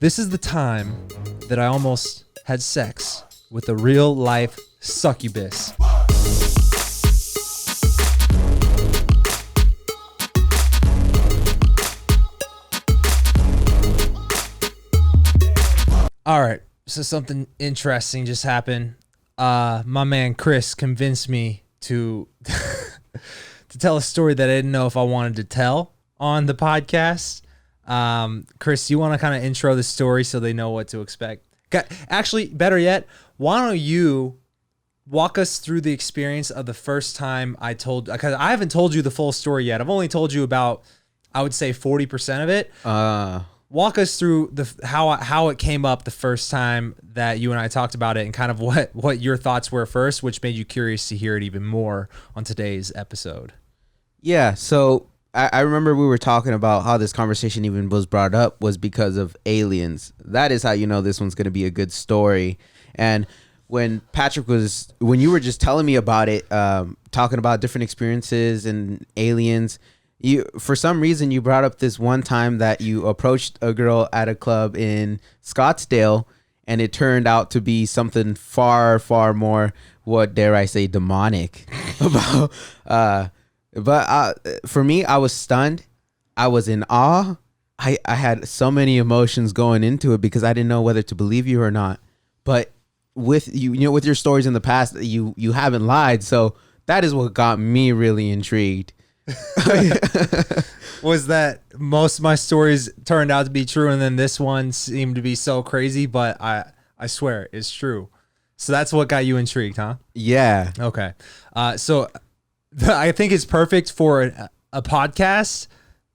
This is the time that I almost had sex with a real life succubus. All right, so something interesting just happened. My man Chris convinced me to to tell a story that I didn't know if I wanted to tell on the podcast. Chris, you want to kind of intro the story so they know what to expect? Actually, better yet, why don't you walk us through the experience of the first time I told, because I haven't told you the full story yet. I've only told you about, I would say 40% of it. Walk us through how it came up the first time that you and I talked about it, and kind of what your thoughts were first, which made you curious to hear it even more on today's episode. Yeah, so I remember we were talking about how this conversation even was brought up was because of aliens. That is how you know this one's going to be a good story. And when you were just telling me about it, talking about different experiences and aliens, for some reason you brought up this one time that you approached a girl at a club in Scottsdale, and it turned out to be something far, far more, what dare I say, demonic about. But for me, I was stunned. I was in awe. I had so many emotions going into it because I didn't know whether to believe you or not. But with with your stories in the past, you haven't lied. So that is what got me really intrigued. Was that most of my stories turned out to be true, and then this one seemed to be so crazy, but I swear it's true. So that's what got you intrigued, huh? Yeah. Okay. So I think it's perfect for a podcast,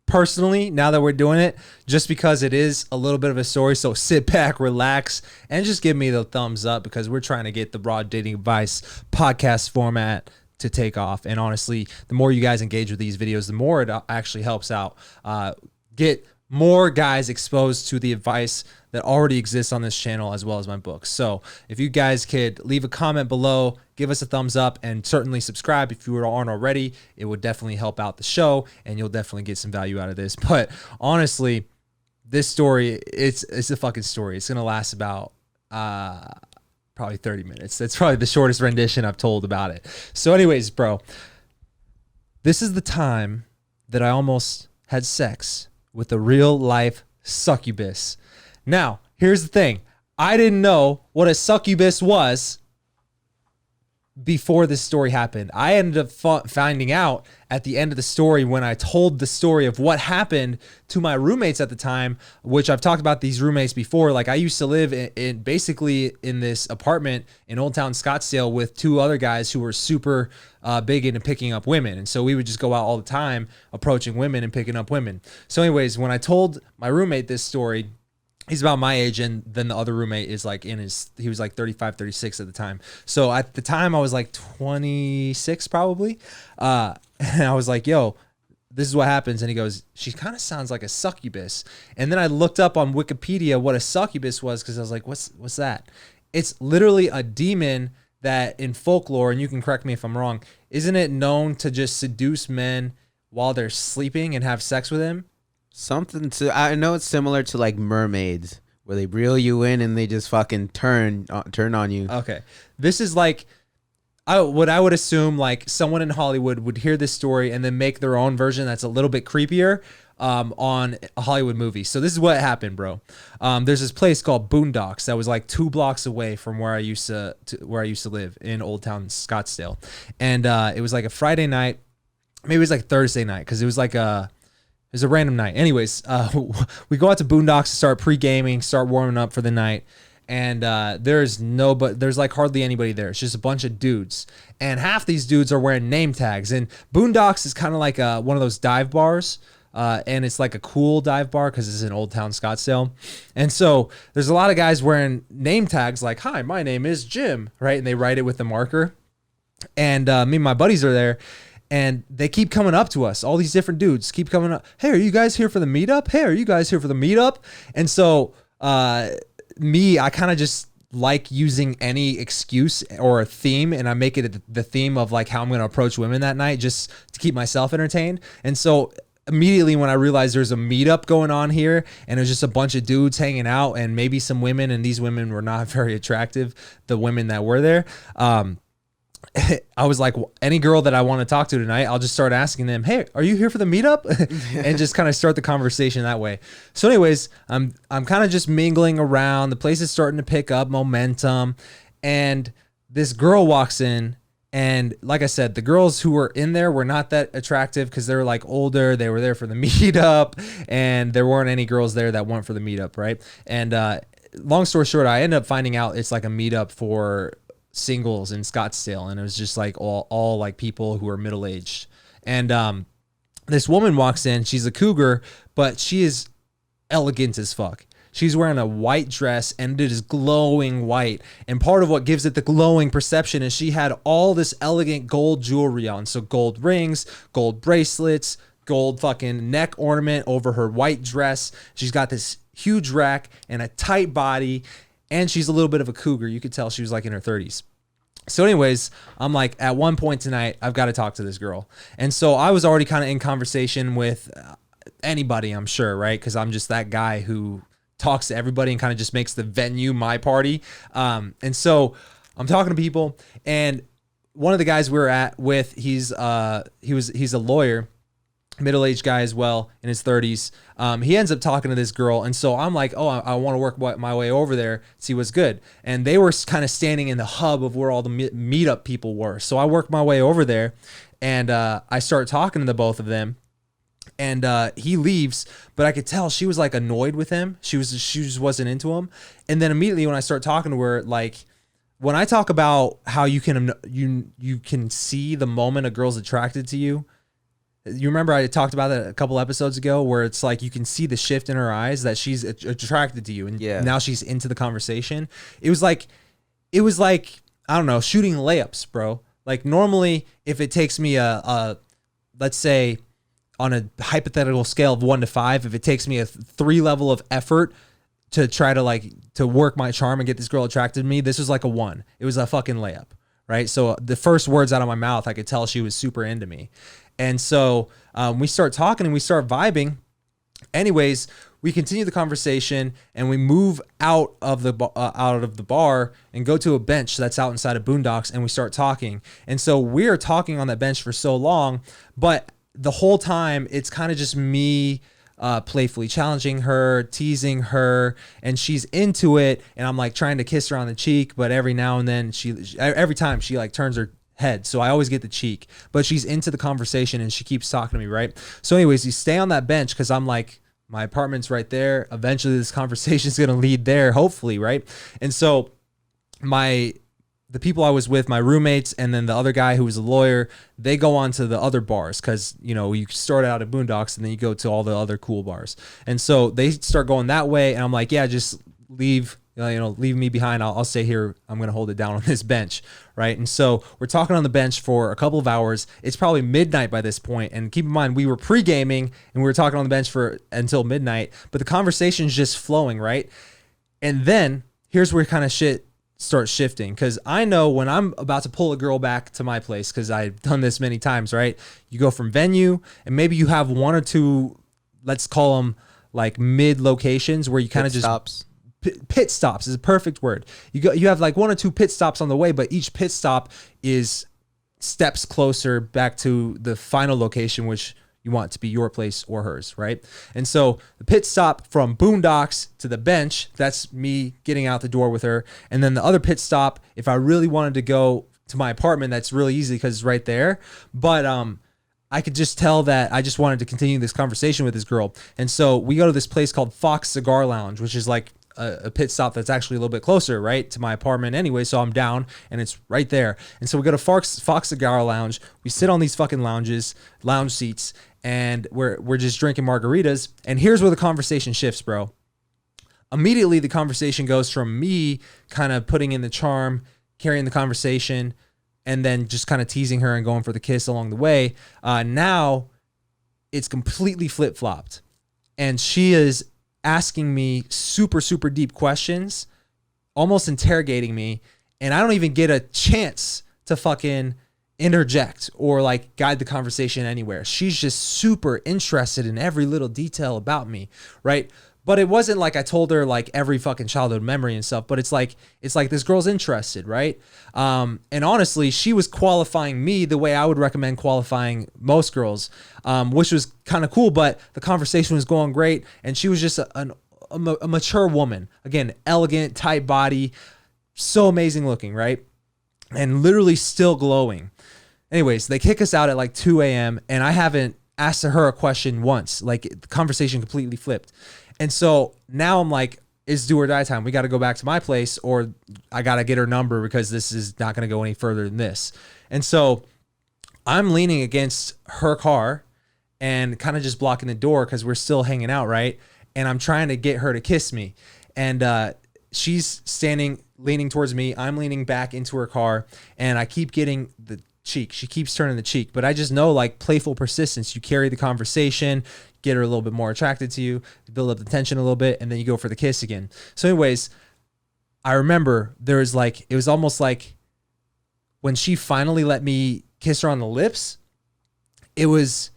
personally, now that we're doing it, just because it is a little bit of a story. So sit back, relax, and just give me the thumbs up, because we're trying to get the Raw Dating Advice podcast format to take off. And honestly, the more you guys engage with these videos, the more it actually helps out get more guys exposed to the advice that already exists on this channel, as well as my books. So if you guys could leave a comment below, give us a thumbs up, and certainly subscribe if you aren't already, it would definitely help out the show, and you'll definitely get some value out of this. But honestly, this story, it's a fucking story. It's gonna last about probably 30 minutes. That's probably the shortest rendition I've told about it. So anyways, bro, this is the time that I almost had sex with a real life succubus. Now, here's the thing. I didn't know what a succubus was before this story happened. I ended up finding out at the end of the story when I told the story of what happened to my roommates at the time, which I've talked about these roommates before. Like, I used to live in basically in this apartment in Old Town Scottsdale with two other guys who were super big into picking up women. And so we would just go out all the time approaching women and picking up women. So anyways, when I told my roommate this story, he's about my age, and then the other roommate is like he was like 35, 36 at the time. So at the time I was like 26 probably. And I was like, yo, this is what happens. And he goes, she kind of sounds like a succubus. And then I looked up on Wikipedia what a succubus was, because I was like, what's that? It's literally a demon that in folklore, and you can correct me if I'm wrong, isn't it known to just seduce men while they're sleeping and have sex with them? I know it's similar to like mermaids, where they reel you in and they just fucking turn on you. Okay. This is like, what I would assume, like someone in Hollywood would hear this story and then make their own version that's a little bit creepier on a Hollywood movie. So this is what happened, bro. There's this place called Boondocks that was like 2 blocks away from where I used to live in Old Town Scottsdale. And it was like a Friday night, maybe it was like Thursday night, because it was a random night. Anyways, we go out to Boondocks to start pre-gaming, start warming up for the night. And there's like hardly anybody there. It's just a bunch of dudes. And half these dudes are wearing name tags. And Boondocks is kind of like one of those dive bars. And it's like a cool dive bar because it's in Old Town Scottsdale. And so there's a lot of guys wearing name tags like, hi, my name is Jim, right? And they write it with a marker. And me and my buddies are there. And they keep coming up to us. All these different dudes keep coming up. Hey, are you guys here for the meetup? Hey, are you guys here for the meetup? And so I kind of just like using any excuse or a theme, and I make it the theme of like how I'm going to approach women that night just to keep myself entertained. And so immediately when I realized there's a meetup going on here and it was just a bunch of dudes hanging out and maybe some women, and these women were not very attractive, the women that were there. I was like, any girl that I want to talk to tonight, I'll just start asking them, hey, are you here for the meetup? And just kind of start the conversation that way. So anyways, I'm kind of just mingling around. The place is starting to pick up momentum. And this girl walks in. And like I said, the girls who were in there were not that attractive because they were like older. They were there for the meetup. And there weren't any girls there that weren't for the meetup, right? And long story short, I ended up finding out it's like a meetup for singles in Scottsdale, and it was just like all like people who are middle-aged. And this woman walks in. She's a cougar, but she is elegant as fuck. She's wearing a white dress, and it is glowing white. And part of what gives it the glowing perception is she had all this elegant gold jewelry on. So gold rings, gold bracelets, gold fucking neck ornament over her white dress. She's got this huge rack and a tight body. And she's a little bit of a cougar. You could tell she was like in her 30s. So anyways, I'm like, at one point tonight, I've got to talk to this girl. And so I was already kind of in conversation with anybody, I'm sure, right? Because I'm just that guy who talks to everybody and kind of just makes the venue my party. And so I'm talking to people. And one of the guys we were with, he's a lawyer, middle-aged guy as well, in his 30s. He ends up talking to this girl, and so I'm like, oh, I want to work my way over there, see what's good. And they were kind of standing in the hub of where all the meetup people were. So I worked my way over there, and I start talking to the both of them. And he leaves, but I could tell she was like annoyed with him. She just wasn't into him. And then immediately when I start talking to her, like, when I talk about how you can see the moment a girl's attracted to you. You remember I talked about that a couple episodes ago, where it's like you can see the shift in her eyes that she's attracted to you, and now she's into the conversation. It was like I don't know, shooting layups, bro. Like normally, if it takes me a let's say on a hypothetical scale of 1 to 5, if it takes me a 3 level of effort to try to work my charm and get this girl attracted to me, this was like a 1. It was a fucking layup, right? So the first words out of my mouth, I could tell she was super into me. And so we start talking and we start vibing. Anyways, we continue the conversation and we move out of the bar and go to a bench that's out inside of Boondocks, and we start talking. And so we're talking on that bench for so long, but the whole time it's kind of just me playfully challenging her, teasing her, and she's into it. And I'm like trying to kiss her on the cheek, but every now and then every time she like turns her head, so I always get the cheek, but she's into the conversation and she keeps talking to me, right? So anyways, you stay on that bench because I'm like, my apartment's right there. Eventually this conversation is going to lead there, hopefully, right? And so the people I was with, my roommates, and then the other guy who was a lawyer, they go on to the other bars because, you know, you start out at Boondocks and then you go to all the other cool bars. And so they start going that way, and I'm like, yeah, just leave me behind. I'll stay here. I'm going to hold it down on this bench. Right. And so we're talking on the bench for a couple of hours. It's probably midnight by this point. And keep in mind, we were pre-gaming and we were talking on the bench until midnight, but the conversation's just flowing. Right. And then here's where kind of shit starts shifting. Cause I know when I'm about to pull a girl back to my place, cause I've done this many times, right? You go from venue and maybe you have 1 or 2, let's call them like mid locations where you kind of just stops. Pit stops is a perfect word. You have like 1 or 2 pit stops on the way, but each pit stop is steps closer back to the final location, which you want to be your place or hers, right? And so the pit stop from Boondocks to the bench, that's me getting out the door with her. And then the other pit stop, if I really wanted to go to my apartment, that's really easy because it's right there. But I could just tell that I just wanted to continue this conversation with this girl. And so we go to this place called Cigar Lounge, which is like a pit stop that's actually a little bit closer, right, to my apartment anyway. So I'm down and it's right there. And so we go to Fox Cigar Lounge. We sit on these fucking lounge seats, and we're just drinking margaritas. And here's where the conversation shifts, bro. Immediately the conversation goes from me kind of putting in the charm, carrying the conversation, and then just kind of teasing her and going for the kiss along the way. Now it's completely flip-flopped. And she is asking me super, super deep questions, almost interrogating me, and I don't even get a chance to fucking interject or like guide the conversation anywhere. She's just super interested in every little detail about me, right? But it wasn't like I told her like every fucking childhood memory and stuff, but it's like this girl's interested, right? And honestly, she was qualifying me the way I would recommend qualifying most girls, which was kind of cool, but the conversation was going great. And she was just a mature woman. Again, elegant, tight body, so amazing looking, right? And literally still glowing. Anyways, they kick us out at like 2 a.m. and I haven't asked her a question once. Like the conversation completely flipped. And so now I'm like, it's do or die time. We got to go back to my place or I got to get her number because this is not going to go any further than this. And so I'm leaning against her car and kind of just blocking the door because we're still hanging out, right? And I'm trying to get her to kiss me. And she's leaning towards me. I'm leaning back into her car and I keep getting the cheek. She keeps turning the cheek, but I just know like playful persistence. You carry the conversation, get her a little bit more attracted to you, build up the tension a little bit, and then you go for the kiss again. So anyways, I remember there was like, it was almost like when she finally let me kiss her on the lips, it was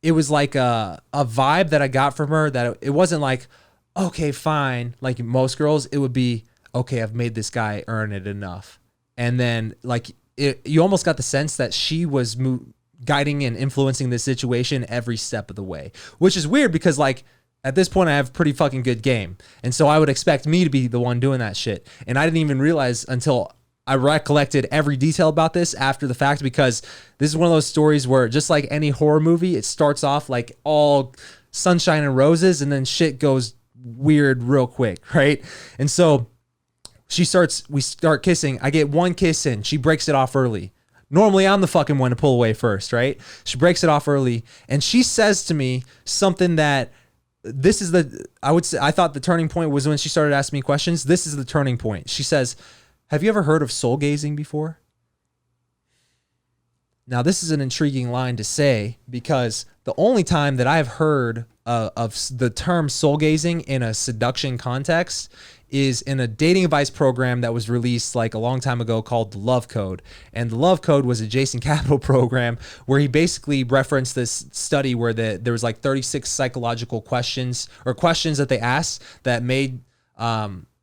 like a vibe that I got from her that it wasn't like, okay, fine. Like most girls, it would be, okay, I've made this guy earn it enough. And then like you almost got the sense that she was guiding and influencing this situation every step of the way, which is weird because like at this point I have pretty fucking good game. And so I would expect me to be the one doing that shit. And I didn't even realize until I recollected every detail about this after the fact, because this is one of those stories where just like any horror movie, it starts off like all sunshine and roses and then shit goes weird real quick. Right. And so we start kissing. I get one kiss in. She breaks it off early. Normally, I'm the fucking one to pull away first, right? She breaks it off early. And she says to me something that I thought the turning point was when she started asking me questions. This is the turning point. She says, have you ever heard of soul gazing before? Now, this is an intriguing line to say because the only time that I've heard of the term soul gazing in a seduction context is in a dating advice program that was released like a long time ago called the Love Code. And the Love Code was a Jason Capital program where he basically referenced this study where there was like 36 psychological questions or questions that they asked that made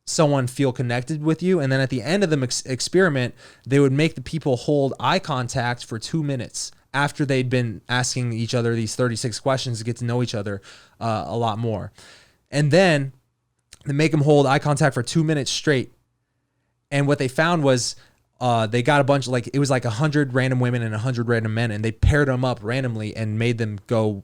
someone feel connected with you. And then at the end of the experiment, they would make the people hold eye contact for 2 minutes after they'd been asking each other these 36 questions to get to know each other a lot more. And then they make them hold eye contact for 2 minutes straight. And what they found was they got a bunch of it was like 100 random women and 100 random men, and they paired them up randomly and made them go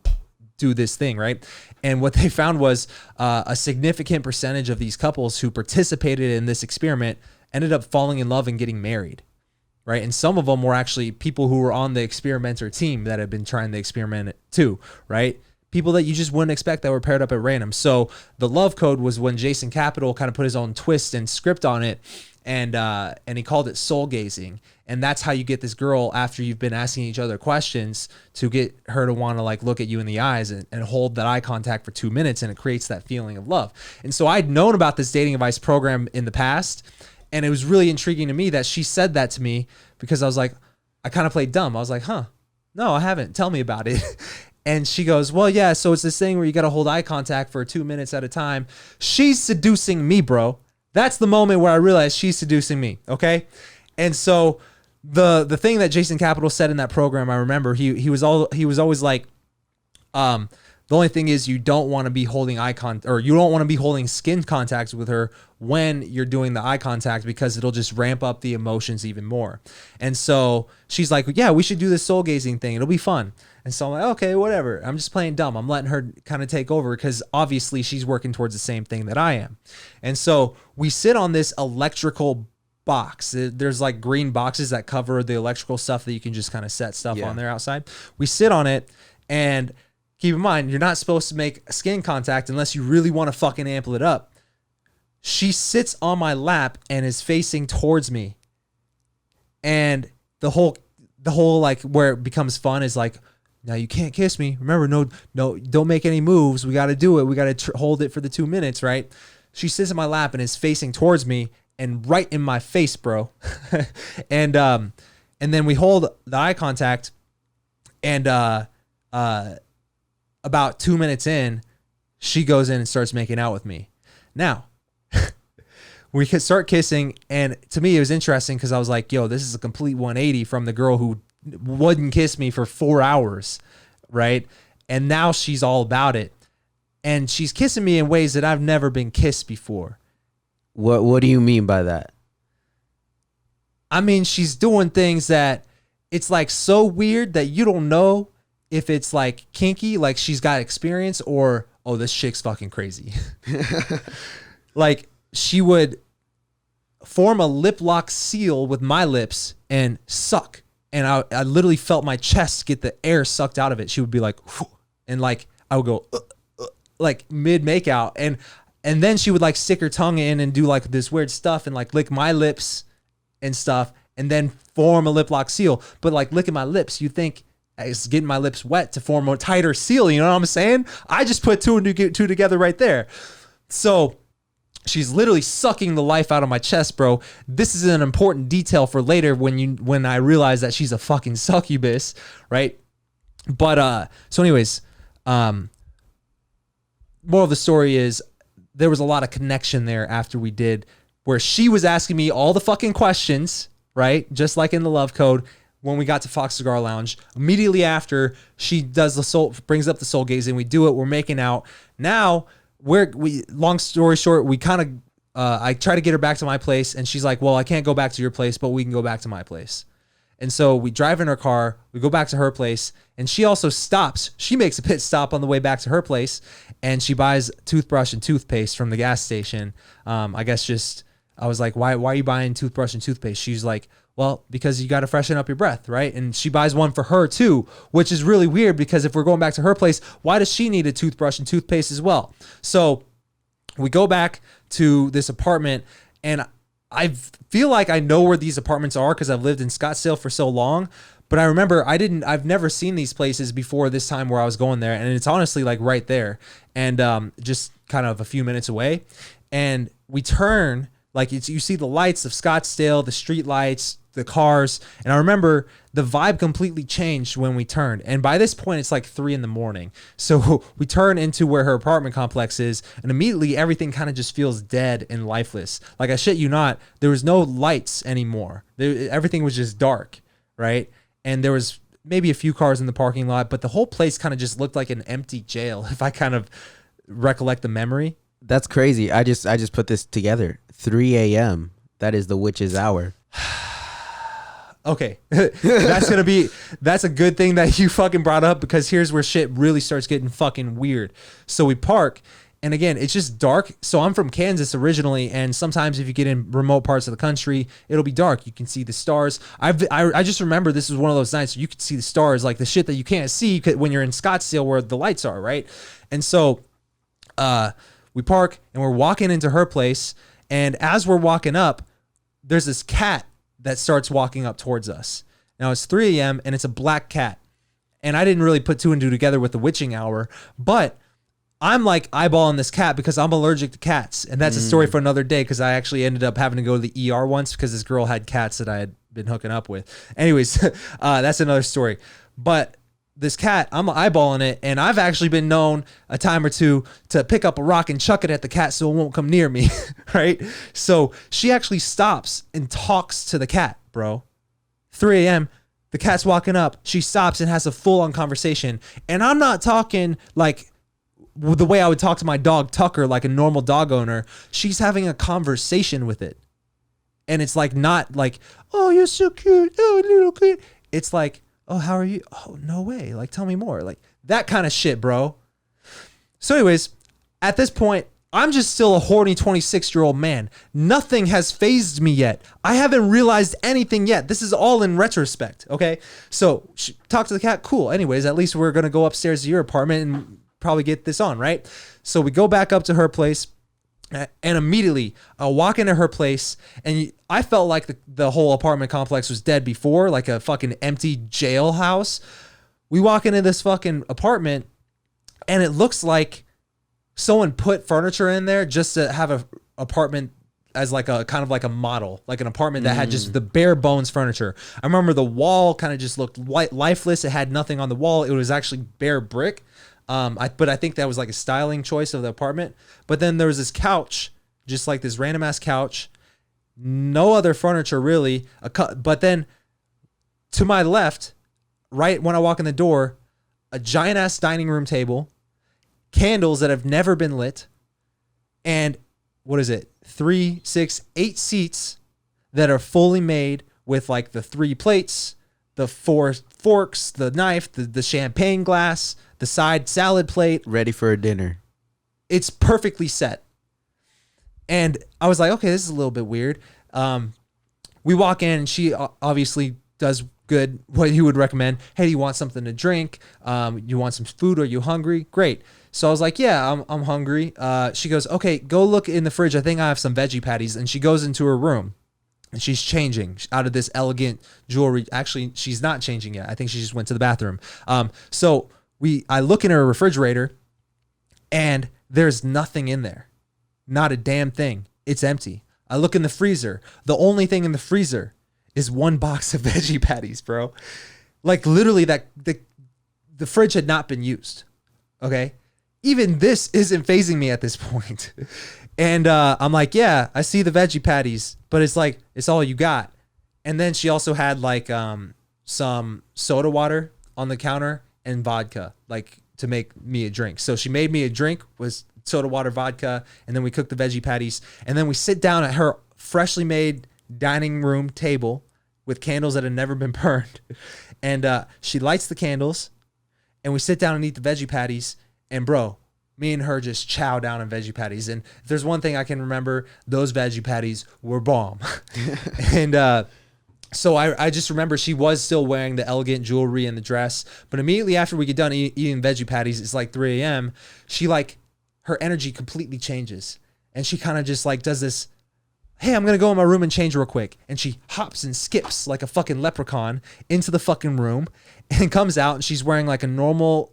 do this thing, right? And what they found was a significant percentage of these couples who participated in this experiment ended up falling in love and getting married, right? And some of them were actually people who were on the experimenter team that had been trying the experiment too, right? People that you just wouldn't expect that were paired up at random. So the Love Code was when Jason Capital kind of put his own twist and script on it, and he called it soul gazing. And that's how you get this girl after you've been asking each other questions to get her to want to like look at you in the eyes and hold that eye contact for 2 minutes, and it creates that feeling of love. And so I'd known about this dating advice program in the past, and it was really intriguing to me that she said that to me because I was like, I kind of played dumb. I was like, huh, no, I haven't. Tell me about it. And she goes, well, yeah, so it's this thing where you got to hold eye contact for 2 minutes at a time. She's seducing me, bro. That's the moment where I realized she's seducing me, okay? And so the thing that Jason Capital said in that program, I remember, he was always like, the only thing is you don't want to be holding or you don't want to be holding skin contact with her when you're doing the eye contact because it'll just ramp up the emotions even more. And so she's like, yeah, we should do this soul gazing thing. It'll be fun. And so I'm like, okay, whatever. I'm just playing dumb. I'm letting her kind of take over because obviously she's working towards the same thing that I am. And so we sit on this electrical box. There's like green boxes that cover the electrical stuff that you can just kind of set stuff on there outside. We sit on it, and keep in mind, you're not supposed to make skin contact unless you really want to fucking amp it up. She sits on my lap and is facing towards me. And the whole like where it becomes fun is like, now you can't kiss me. Remember, no, don't make any moves. We got to do it. We got to hold it for the 2 minutes, right? She sits in my lap and is facing towards me and right in my face, bro. And And then we hold the eye contact, and about 2 minutes in, she goes in and starts making out with me. Now, we could start kissing, and to me, it was interesting because I was like, yo, this is a complete 180 from the girl who wouldn't kiss me for 4 hours, right? And now she's all about it. And she's kissing me in ways that I've never been kissed before. What do you mean by that? I mean, she's doing things that it's like so weird that you don't know if it's like kinky, like she's got experience, or, oh, this chick's fucking crazy. Like, she would form a lip lock seal with my lips and suck. And I literally felt my chest get the air sucked out of it. She would be like, whew, and like, I would go, like mid make out. And then she would like stick her tongue in and do like this weird stuff and like lick my lips and stuff, and then form a lip lock seal. But like licking my lips, you think it's getting my lips wet to form a tighter seal. You know what I'm saying? I just put two together right there. So she's literally sucking the life out of my chest, bro. This is an important detail for later when I realize that she's a fucking succubus, right? But so anyways, moral of the story is there was a lot of connection there after we did, where she was asking me all the fucking questions, right? Just like in the Love Code. When we got to Cigar Lounge, immediately after, she does brings up the soul gaze, and we do it. We're making out. Now long story short, we kind of, I try to get her back to my place, and she's like, well, I can't go back to your place, but we can go back to my place. And so we drive in her car, we go back to her place, and she also stops. She makes a pit stop on the way back to her place, and she buys toothbrush and toothpaste from the gas station. I guess I was like, why are you buying toothbrush and toothpaste? She's like, well, because you got to freshen up your breath, right? And she buys one for her too, which is really weird because if we're going back to her place, why does she need a toothbrush and toothpaste as well? So we go back to this apartment, and I feel like I know where these apartments are because I've lived in Scottsdale for so long. But I remember I've never seen these places before this time where I was going there. And it's honestly like right there, and just kind of a few minutes away. And we turn, like you see the lights of Scottsdale, the street lights, the cars. And I remember the vibe completely changed when we turned. And by this point, it's like 3 a.m. So we turn into where her apartment complex is, and immediately everything kind of just feels dead and lifeless. Like, I shit you not, there was no lights anymore. Everything was just dark, right? And there was maybe a few cars in the parking lot, but the whole place kind of just looked like an empty jail, if I kind of recollect the memory. That's crazy. I just put this together. 3 a.m. That is the witch's hour. Okay, that's a good thing that you fucking brought up, because here's where shit really starts getting fucking weird. So we park, and again, it's just dark. So I'm from Kansas originally, and sometimes if you get in remote parts of the country, it'll be dark. You can see the stars. I just remember this was one of those nights where you could see the stars, like the shit that you can't see when you're in Scottsdale where the lights are, right? And so we park, and we're walking into her place, and as we're walking up, there's this cat that starts walking up towards us. Now it's 3 a.m. and it's a black cat. And I didn't really put 2 and 2 together with the witching hour, but I'm like eyeballing this cat because I'm allergic to cats. And that's a story for another day, because I actually ended up having to go to the ER once because this girl had cats that I had been hooking up with. Anyways, that's another story. But this cat, I'm eyeballing it, and I've actually been known a time or two to pick up a rock and chuck it at the cat so it won't come near me, right? So she actually stops and talks to the cat, bro. 3 a.m., the cat's walking up. She stops and has a full-on conversation. And I'm not talking like the way I would talk to my dog Tucker, like a normal dog owner. She's having a conversation with it. And it's like not like, oh, you're so cute. Oh, little kid. It's like, oh, how are you? Oh, no way. Like, tell me more. Like, that kind of shit, bro. So anyways, at this point, I'm just still a horny 26-year-old man. Nothing has phased me yet. I haven't realized anything yet. This is all in retrospect, okay? So, talk to the cat. Cool. Anyways, at least we're going to go upstairs to your apartment and probably get this on, right? So, we go back up to her place. And immediately I walk into her place, and I felt like the whole apartment complex was dead before, like a fucking empty jailhouse. We walk into this fucking apartment, and it looks like someone put furniture in there just to have a apartment as like a kind of like a model, like an apartment that had just the bare bones furniture. I remember the wall kind of just looked lifeless. It had nothing on the wall. It was actually bare brick. But I think that was like a styling choice of the apartment. But then there was this couch, just like this random ass couch, no other furniture really. But then to my left, right when I walk in the door, a giant ass dining room table, candles that have never been lit, and what is it? 3, 6, 8 seats that are fully made with like the 3 plates, the 4 forks, the knife, the champagne glass, the side salad plate. Ready for a dinner. It's perfectly set. And I was like, okay, this is a little bit weird. We walk in and she obviously does good, what you would recommend. Hey, do you want something to drink? You want some food? Are you hungry? Great. So I was like, yeah, I'm hungry. She goes, okay, go look in the fridge. I think I have some veggie patties. And she goes into her room and she's changing out of this elegant jewelry. Actually, she's not changing yet. I think she just went to the bathroom. So I look in her refrigerator and there's nothing in there. Not a damn thing. It's empty. I look in the freezer. The only thing in the freezer is 1 box of veggie patties, bro. Like literally that the fridge had not been used. Okay. Even this isn't phasing me at this point. And I'm like, yeah, I see the veggie patties, but it's like, it's all you got. And then she also had like some soda water on the counter and vodka, like to make me a drink. So she made me a drink, was soda water, vodka, and then we cooked the veggie patties. And then we sit down at her freshly made dining room table with candles that had never been burned. And she lights the candles and we sit down and eat the veggie patties. And bro, me and her just chow down on veggie patties. And if there's one thing I can remember, those veggie patties were bomb. And so I just remember she was still wearing the elegant jewelry and the dress. But immediately after we get done eating veggie patties, it's like 3 a.m. She like, her energy completely changes. And she kind of just like does this, hey, I'm going to go in my room and change real quick. And she hops and skips like a fucking leprechaun into the fucking room and comes out and she's wearing like a normal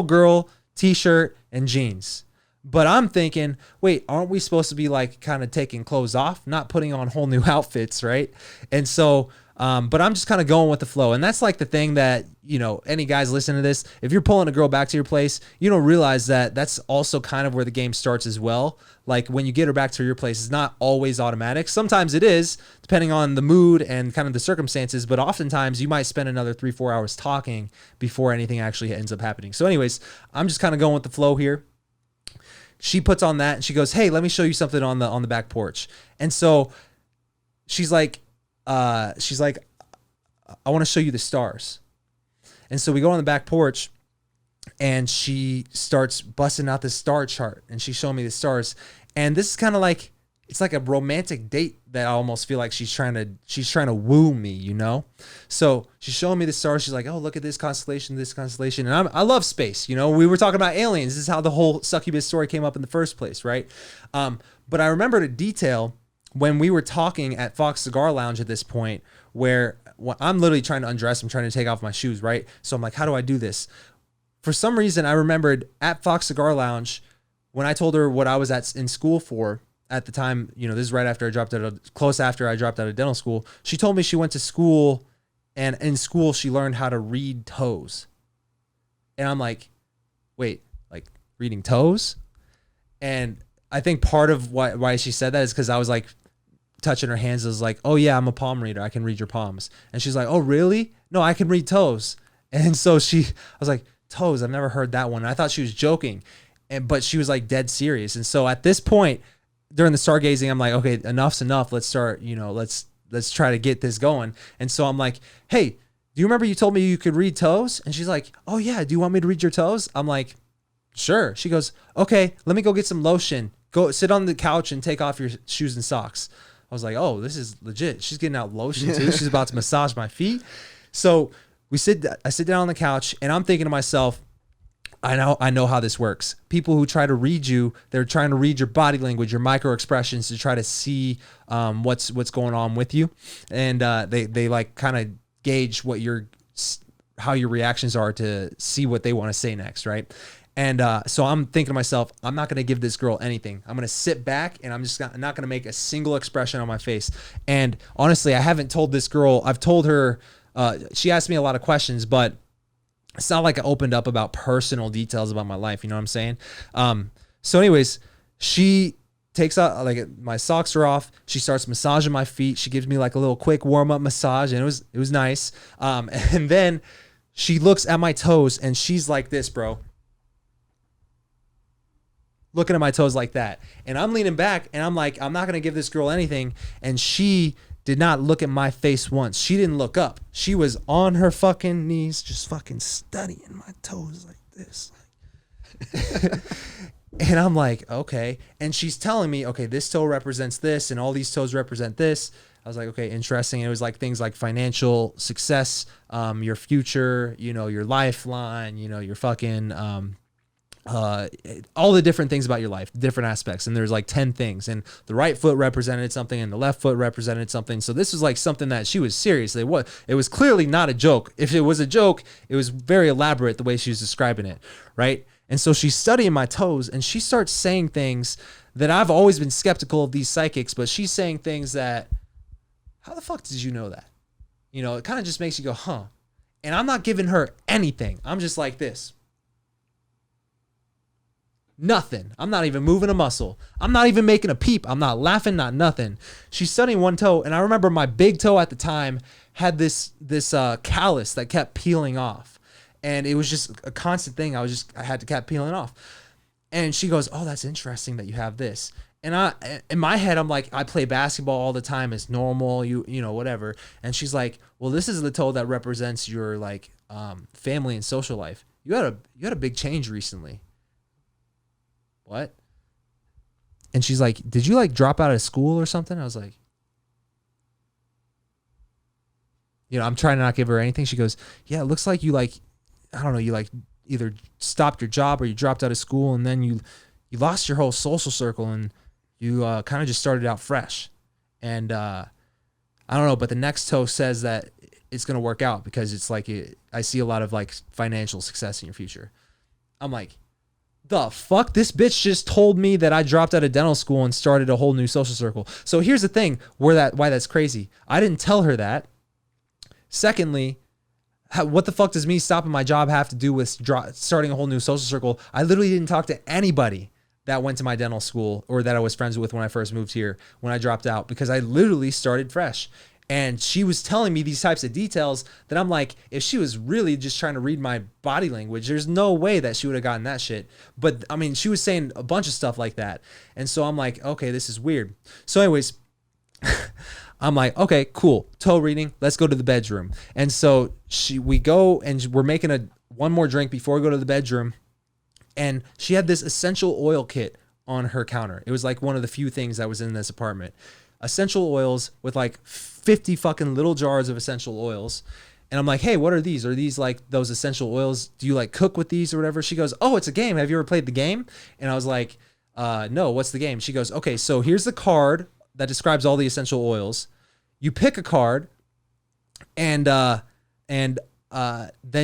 girl t-shirt and jeans. But I'm thinking, wait, aren't we supposed to be like kind of taking clothes off, not putting on whole new outfits, right? And so, but I'm just kind of going with the flow. And that's like the thing that, you know, any guys listening to this, if you're pulling a girl back to your place, you don't realize that that's also kind of where the game starts as well. Like when you get her back to your place, it's not always automatic. Sometimes it is, depending on the mood and kind of the circumstances, but oftentimes you might spend another 3-4 hours talking before anything actually ends up happening. So anyways, I'm just kind of going with the flow here. She puts on that and she goes, hey, let me show you something on the back porch. And so she's like, I want to show you the stars. And so we go on the back porch and she starts busting out this star chart and she's showing me the stars. And this is kind of like, it's like a romantic date that I almost feel like she's trying to woo me, you know? So she's showing me the stars. She's like, oh, look at this constellation. And I love space. You know, we were talking about aliens. This is how the whole succubus story came up in the first place, right? But I remember the detail when we were talking at Fox Cigar Lounge at this point where I'm literally trying to undress. I'm trying to take off my shoes, right? So I'm like, how do I do this? For some reason, I remembered at Fox Cigar Lounge when I told her what I was in school for at the time, you know, this is right after close after I dropped out of dental school. She told me she went to school and in school she learned how to read toes. And I'm like, wait, like reading toes? And I think part of why she said that is because I was like touching her hands. I was like, oh yeah, I'm a palm reader. I can read your palms. And she's like, oh really? No, I can read toes. And so I was like, toes, I've never heard that one. And I thought she was joking, but she was like dead serious. And so at this point during the stargazing, I'm like, okay, enough's enough. Let's start, you know, let's try to get this going. And so I'm like, hey, do you remember you told me you could read toes? And she's like, oh yeah, do you want me to read your toes? I'm like, sure. She goes, okay, let me go get some lotion. Go sit on the couch and take off your shoes and socks. I was like, oh, this is legit. She's getting out lotion too. She's about to massage my feet. So I sit down on the couch and I'm thinking to myself, I know how this works. People who try to read you, they're trying to read your body language, your micro expressions to try to see what's going on with you. And they like kind of gauge how your reactions are to see what they want to say next, right? And so I'm thinking to myself, I'm not going to give this girl anything. I'm going to sit back and I'm just not going to make a single expression on my face. And honestly, I haven't told this girl. I've told her, she asked me a lot of questions, but it's not like I opened up about personal details about my life. You know what I'm saying? So anyways, she takes out, like, my socks are off. She starts massaging my feet. She gives me like a little quick warm up massage, and it was nice. And then she looks at my toes and she's like this, bro. Looking at my toes like that. And I'm leaning back and I'm like, I'm not going to give this girl anything. And she did not look at my face once. She didn't look up. She was on her fucking knees, just fucking studying my toes like this. And I'm like, okay. And she's telling me, okay, this toe represents this and all these toes represent this. I was like, okay, interesting. And it was like things like financial success, your future, you know, your lifeline, you know, your fucking, all the different things about your life, different aspects. And there's like 10 things, and the right foot represented something and the left foot represented something. So this was like something that she was serious. It was clearly not a joke. If it was a joke, it was very elaborate the way she was describing it. Right. And so she's studying my toes and she starts saying things that I've always been skeptical of these psychics, but she's saying things that, how the fuck did you know that? You know, it kind of just makes you go, huh? And I'm not giving her anything. I'm just like this. Nothing. I'm not even moving a muscle. I'm not even making a peep. I'm not laughing, not nothing. She's studying one toe, and I remember my big toe at the time had this callus that kept peeling off, and it was just a constant thing. I had to keep peeling off. And she goes, "Oh, that's interesting that you have this." And in my head, I'm like, I play basketball all the time. It's normal, you know, whatever. And she's like, "Well, this is the toe that represents your like family and social life. You had a big change recently." What? And she's like, "Did you like drop out of school or something?" I was like, you know, I'm trying to not give her anything. She goes, "Yeah, it looks like you like, I don't know, you like either stopped your job or you dropped out of school and then you lost your whole social circle and you kind of just started out fresh." And I don't know, but the next toe says that it's going to work out because it's like, I see a lot of like financial success in your future. I'm like, the fuck? This bitch just told me that I dropped out of dental school and started a whole new social circle. So here's the thing why that's crazy. I didn't tell her that. Secondly, what the fuck does me stopping my job have to do with starting a whole new social circle? I literally didn't talk to anybody that went to my dental school or that I was friends with when I first moved here, when I dropped out, because I literally started fresh. And she was telling me these types of details that I'm like, if she was really just trying to read my body language, there's no way that she would have gotten that shit. But I mean, she was saying a bunch of stuff like that. And so I'm like, okay, this is weird. So anyways, I'm like, okay, cool. Toe reading. Let's go to the bedroom. And so we go and we're making one more drink before we go to the bedroom. And she had this essential oil kit on her counter. It was like one of the few things that was in this apartment. Essential oils with like 50 fucking little jars of essential oils. And I'm like, "Hey, what are these? Are these like those essential oils? Do you like cook with these or whatever?" She goes, "Oh, it's a game. Have you ever played the game?" And I was like, "No, what's the game?" She goes, "Okay, so here's the card that describes all the essential oils. You pick a card and then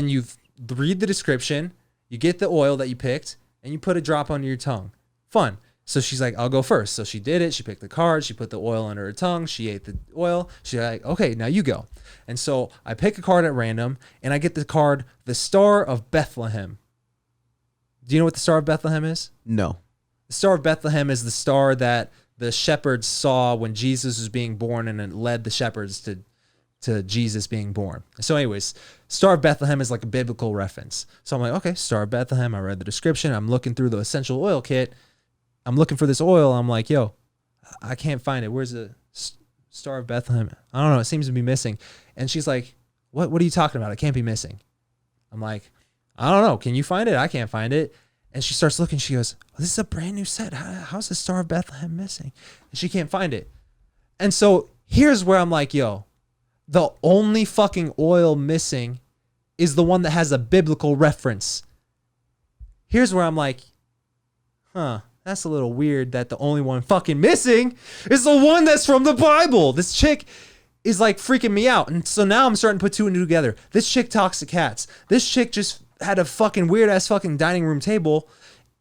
you read the description, you get the oil that you picked, and you put a drop under your tongue. Fun." So she's like, "I'll go first." So she did it. She picked the card. She put the oil under her tongue. She ate the oil. She's like, "Okay, now you go." And so I pick a card at random, and I get the card, the Star of Bethlehem. Do you know what the Star of Bethlehem is? No. The Star of Bethlehem is the star that the shepherds saw when Jesus was being born, and it led the shepherds to Jesus being born. So anyways, Star of Bethlehem is like a biblical reference. So I'm like, okay, Star of Bethlehem. I read the description. I'm looking through the essential oil kit. I'm looking for this oil. I'm like, "Yo, I can't find it. Where's the Star of Bethlehem?" I don't know. It seems to be missing. And she's like, What are you talking about? It can't be missing." I'm like, "I don't know. Can you find it? I can't find it." And she starts looking. She goes, "Oh, this is a brand new set. How's the Star of Bethlehem missing?" And she can't find it. And so here's where I'm like, yo, the only fucking oil missing is the one that has a biblical reference. Here's where I'm like, that's a little weird that the only one fucking missing is the one that's from the Bible. This chick is like freaking me out. And so now I'm starting to put two and two together. This chick talks to cats. This chick just had a fucking weird ass fucking dining room table,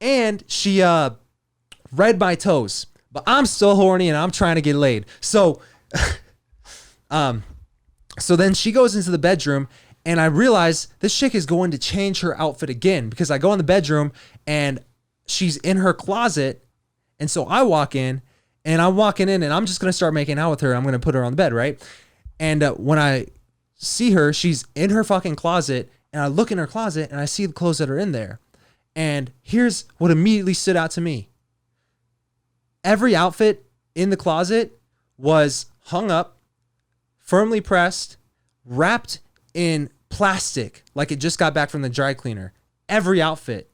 and she read my toes. But I'm still horny and I'm trying to get laid. So so then she goes into the bedroom, and I realize this chick is going to change her outfit again, because I go in the bedroom and she's in her closet. And so I walk in, and I'm walking in, and I'm just going to start making out with her. I'm going to put her on the bed, right? And when I see her, she's in her fucking closet, and I look in her closet, and I see the clothes that are in there. And here's what immediately stood out to me. Every outfit in the closet was hung up, firmly pressed, wrapped in plastic, like it just got back from the dry cleaner. Every outfit.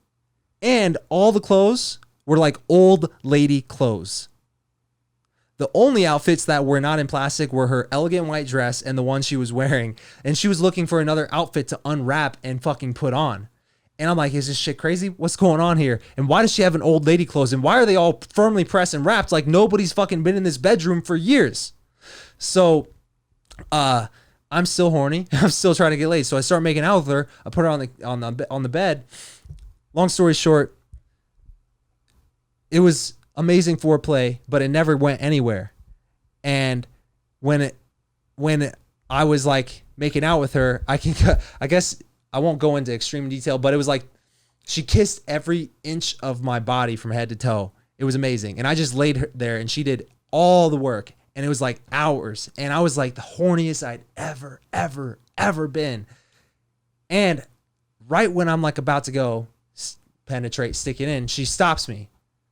And all the clothes were like old lady clothes. The only outfits that were not in plastic were her elegant white dress and the one she was wearing. And she was looking for another outfit to unwrap and fucking put on. And I'm like, is this shit crazy? What's going on here? And why does she have an old lady clothes? And why are they all firmly pressed and wrapped like nobody's fucking been in this bedroom for years? So, I'm still horny. I'm still trying to get laid. So I start making out with her. I put her on the bed. Long story short, it was amazing foreplay, but it never went anywhere. And when I was like making out with her, I guess I won't go into extreme detail, but it was like she kissed every inch of my body from head to toe. It was amazing. And I just laid her there, and she did all the work, and it was like hours. And I was like the horniest I'd ever been. And right when I'm like about to go penetrate, stick it in, she stops me.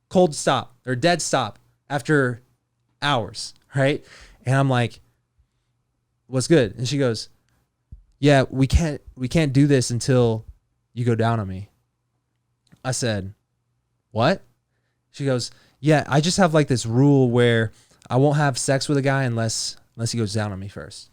Cold stop, or dead stop, after hours, right? And I'm like, what's good? And she goes, yeah, we can't do this until you go down on me. I said, what? She goes, yeah, I just have like this rule where I won't have sex with a guy unless he goes down on me first.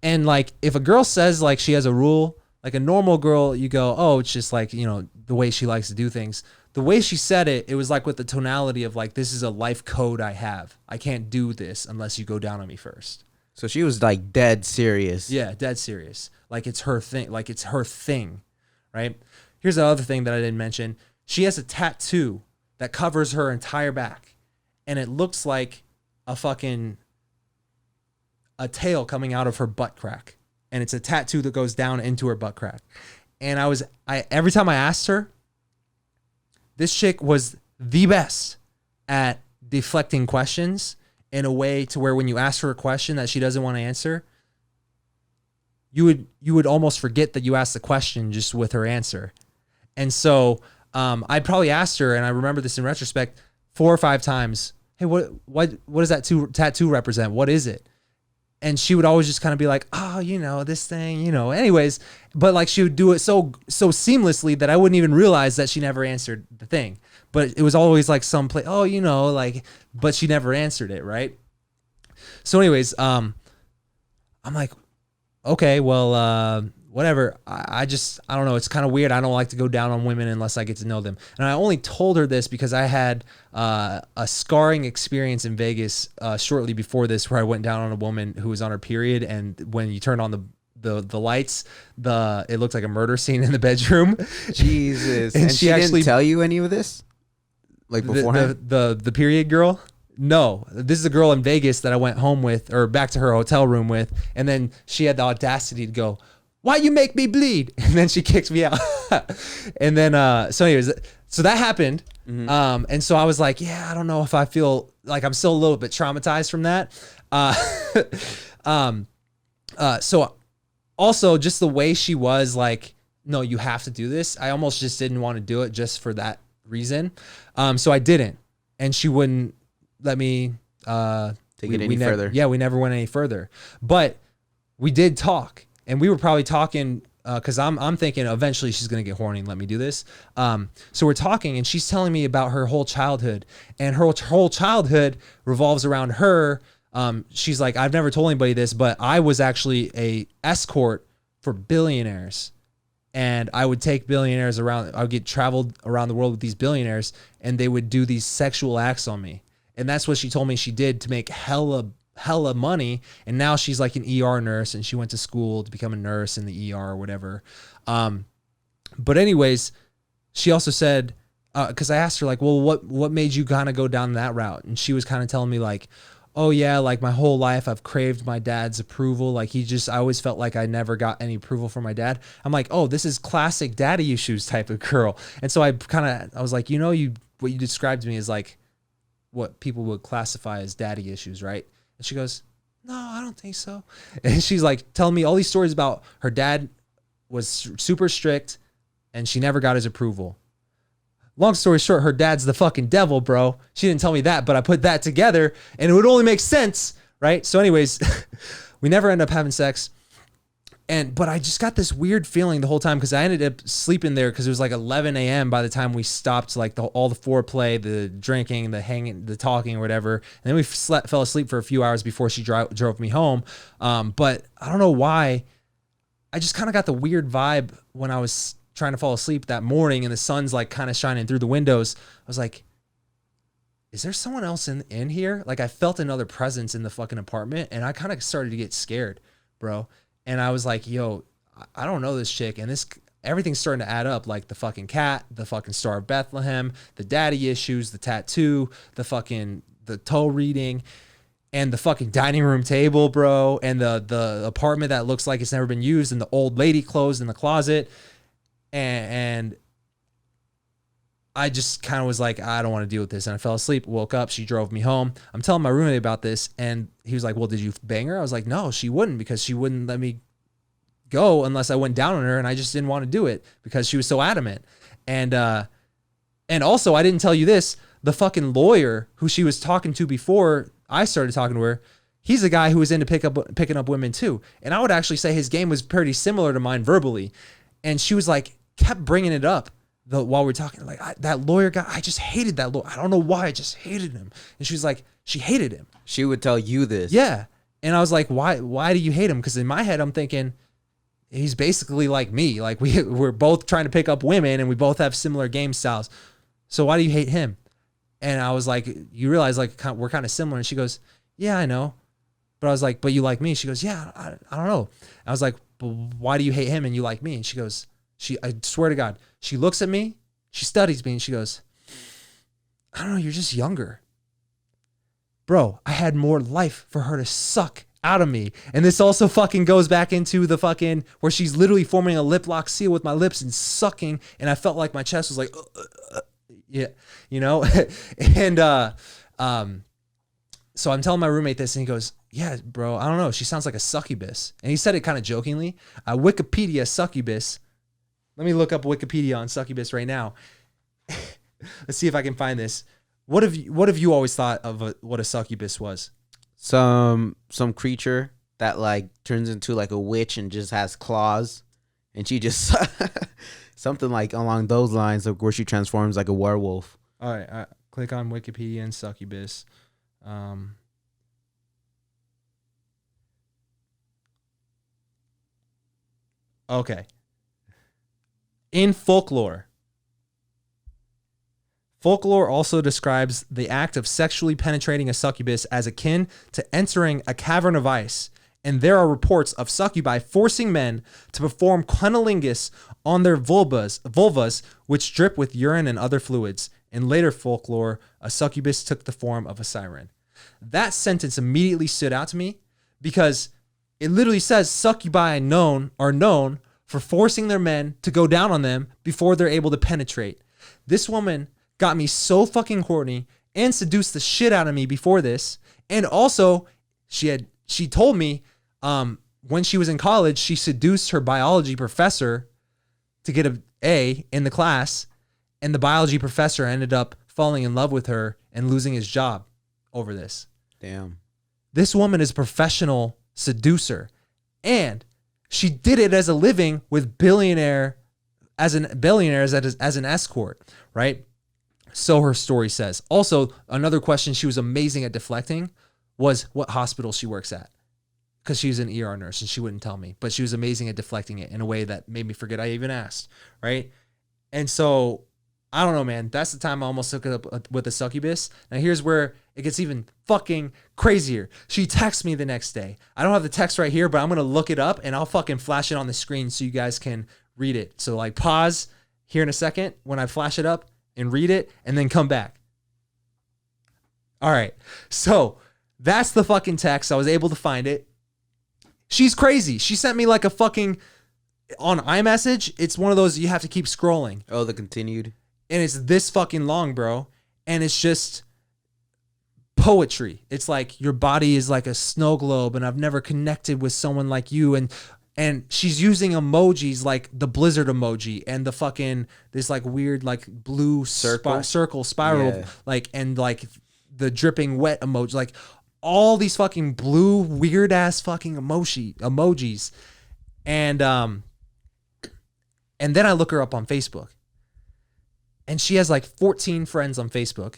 And like, if a girl says like she has a rule, like a normal girl, you go, oh, it's just like, you know, the way she likes to do things. The way she said it, it was like with the tonality of like, this is a life code I have. I can't do this unless you go down on me first. So she was like dead serious. Yeah, dead serious. Like it's her thing. Like it's her thing, right? Here's the other thing that I didn't mention. She has a tattoo that covers her entire back, and it looks like a tail coming out of her butt crack, and it's a tattoo that goes down into her butt crack. And every time I asked her, this chick was the best at deflecting questions in a way to where when you ask her a question that she doesn't want to answer, you would almost forget that you asked the question just with her answer. And so I'd probably asked her, and I remember this in retrospect, 4 or 5 times, hey, what does that tattoo represent? What is it? And she would always just kind of be like, oh, you know, this thing, you know, anyways. But like she would do it so seamlessly that I wouldn't even realize that she never answered the thing. But it was always like some play, oh, you know, like, but she never answered it, right? So anyways, I'm like, okay, well, whatever. I don't know. It's kind of weird. I don't like to go down on women unless I get to know them. And I only told her this because I had a scarring experience in Vegas shortly before this, where I went down on a woman who was on her period, and when you turn on the lights, it looked like a murder scene in the bedroom. Jesus. And she actually didn't tell you any of this, like beforehand? The period girl. No, this is a girl in Vegas that I went home with, or back to her hotel room with, and then she had the audacity to go, why you make me bleed? And then she kicks me out. And then, so anyways, so that happened. Mm-hmm. And so I was like, yeah, I don't know if I feel like I'm still a little bit traumatized from that. So also just the way she was like, no, you have to do this. I almost just didn't want to do it just for that reason. So I didn't, and she wouldn't let me, take it any further. Yeah. We never went any further, but we did talk. And we were probably talking because I'm thinking eventually she's going to get horny and let me do this. So we're talking, and she's telling me about her whole childhood. And her whole childhood revolves around her. She's like, I've never told anybody this, but I was actually a escort for billionaires. And I would take billionaires around. I would get traveled around the world with these billionaires, and they would do these sexual acts on me. And that's what she told me she did to make hella money. And now she's like an ER nurse, and she went to school to become a nurse in the ER or whatever. But anyways, she also said, because I asked her like, well, what made you kind of go down that route? And she was kind of telling me like, oh yeah, like my whole life I've craved my dad's approval. Like I always felt like I never got any approval from my dad. I'm like, oh, this is classic daddy issues type of girl. And so I was like, what you described to me is like what people would classify as daddy issues, right? And she goes, no, I don't think so. And she's like telling me all these stories about her dad was super strict and she never got his approval. Long story short, her dad's the fucking devil, bro. She didn't tell me that, but I put that together and it would only make sense, right? So anyways, we never end up having sex. But I just got this weird feeling the whole time because I ended up sleeping there because it was like 11 a.m. by the time we stopped like all the foreplay, the drinking, the hanging, the talking or whatever. And then we fell asleep for a few hours before she drove me home. But I don't know why. I just kind of got the weird vibe when I was trying to fall asleep that morning and the sun's like kind of shining through the windows. I was like, is there someone else in here? Like I felt another presence in the fucking apartment and I kind of started to get scared, bro. And I was like, yo, I don't know this chick. And everything's starting to add up. Like the fucking cat, the fucking Star of Bethlehem, the daddy issues, the tattoo, the toe reading, and the fucking dining room table, bro. And the apartment that looks like it's never been used and the old lady clothes in the closet. And I just kind of was like, I don't want to deal with this. And I fell asleep, woke up. She drove me home. I'm telling my roommate about this. And he was like, well, did you bang her? I was like, no, she wouldn't because she wouldn't let me go unless I went down on her. And I just didn't want to do it because she was so adamant. And also I didn't tell you this, the fucking lawyer who she was talking to before I started talking to her, he's a guy who was into picking up women too. And I would actually say his game was pretty similar to mine verbally. And she was like, kept bringing it up while we were talking, like that lawyer guy, I just hated that lawyer. I don't know why, I just hated him. And she was like, she hated him. She would tell you this. Yeah. And I was like, why do you hate him? Because in my head, I'm thinking he's basically like me. Like we're both trying to pick up women and we both have similar game styles. So why do you hate him? And I was like, you realize like we're kind of similar. And she goes, yeah, I know. But I was like, but you like me? She goes, yeah, I don't know. I was like, but why do you hate him and you like me? And she goes, I swear to God, she looks at me, she studies me, and she goes, I don't know, you're just younger. Bro, I had more life for her to suck out of me. And this also fucking goes back into the fucking, where she's literally forming a lip lock seal with my lips and sucking, and I felt like my chest was like, yeah, you know? And so I'm telling my roommate this, and he goes, yeah, bro, I don't know, she sounds like a succubus. And he said it kind of jokingly. Wikipedia succubus. Let me look up Wikipedia on succubus right now. Let's see if I can find this. What have you always thought of what a succubus was? Some creature that like turns into like a witch and just has claws, and she just something like along those lines of where she transforms like a werewolf. All right, click on Wikipedia and succubus. Okay. In folklore also describes the act of sexually penetrating a succubus as akin to entering a cavern of ice, and there are reports of succubi forcing men to perform cunnilingus on their vulvas, which drip with urine and other fluids. In later folklore, a succubus took the form of a siren. That sentence immediately stood out to me because it literally says succubi are known for forcing their men to go down on them before they're able to penetrate. This woman got me so fucking horny and seduced the shit out of me before this. And also, she told me when she was in college, she seduced her biology professor to get an A in the class, and the biology professor ended up falling in love with her and losing his job over this. Damn. This woman is a professional seducer, and she did it as a living with billionaires as an escort, right? So her story says. Also, another question she was amazing at deflecting was what hospital she works at, because she's an ER nurse and she wouldn't tell me, but she was amazing at deflecting it in a way that made me forget I even asked, right? And so I don't know, man. That's the time I almost took it up with a succubus. Now here's where it gets even fucking crazier. She texts me the next day. I don't have the text right here, but I'm going to look it up and I'll fucking flash it on the screen so you guys can read it. So like pause here in a second when I flash it up and read it and then come back. All right. So that's the fucking text. I was able to find it. She's crazy. She sent me like a fucking on iMessage. It's one of those you have to keep scrolling. Oh, the continued. And it's this fucking long, bro. And it's just poetry. It's like your body is like a snow globe and I've never connected with someone like you. And she's using emojis like the blizzard emoji and the fucking this like weird like blue circle spiral like and like the dripping wet emoji, like all these fucking blue weird ass fucking emojis. And then I look her up on Facebook. And she has like 14 friends on Facebook.